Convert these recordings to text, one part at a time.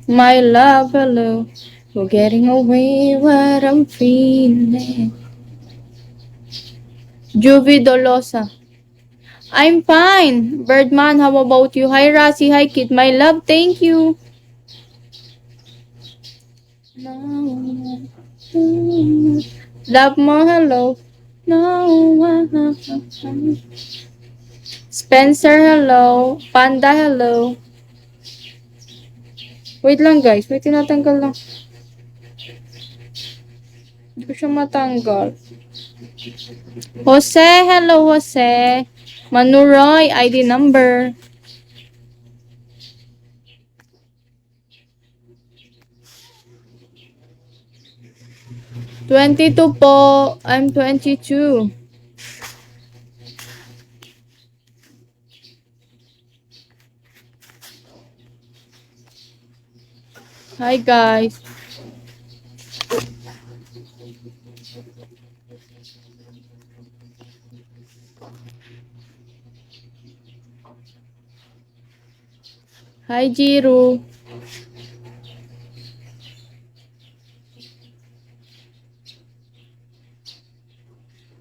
My love, hello. You're getting away what I'm feeling. Juvie Dolosa. I'm fine. Birdman, how about you? Hi, Rasi. Hi, Kid. My love, thank you. Love mo, hello. No. Spencer, hello. Panda, hello. Wait lang, guys. Wait, tinatanggal lang. Hindi ko siya matanggal. Jose, hello, Jose. Manuroy, ID number. "22 po. I'm 22. Hi, guys. Hi, Jiro.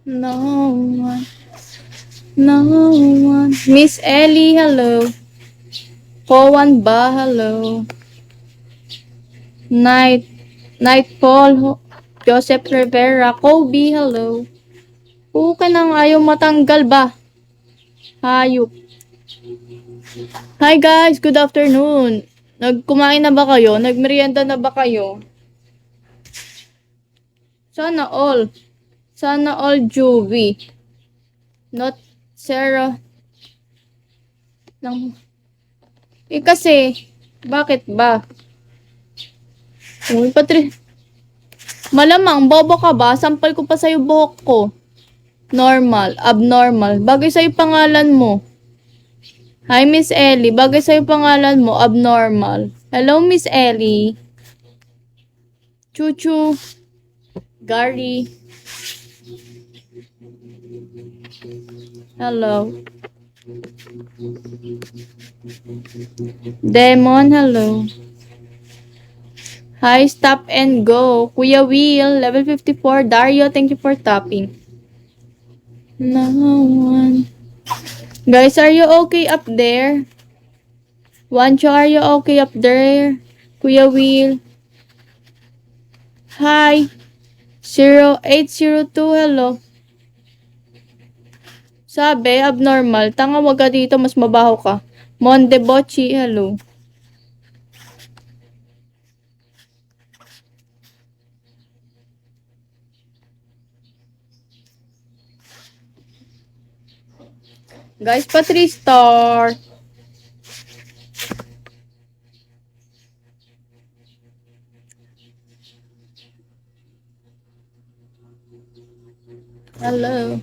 No one. No one. Miss Ellie, hello. Kowan ba, hello. Night. Nightfall. Joseph Rivera. Kobe, hello. Okay nang ayaw matanggal ba? Hayop. Hi guys, good afternoon. Nagkumain na ba kayo? Nagmerienda na ba kayo? Sana all. Sana all Juvie. Not Sarah. Lang. Kasi, bakit ba? Uy, Patri. Malamang, bobo ka ba? Sampal ko pa sa'yo buhok ko. Normal, abnormal. Bagay sa'yo pangalan mo. Hi, Miss Ellie. Bagay sa'yo pangalan mo, abnormal. Hello, Miss Ellie. Chuchu. Gary. Hello. Demon, hello. Hi, stop and go. Kuya Will, level 54. Dario, thank you for tapping. No one. Guys, are you okay up there? Wancho, are you okay up there? Kuya Will. Hi. 0802, hello. Sabi, abnormal. Tanga, wag ka dito, mas mabaho ka. Monde Bochi, hello. Guys, pa 3 star. Hello.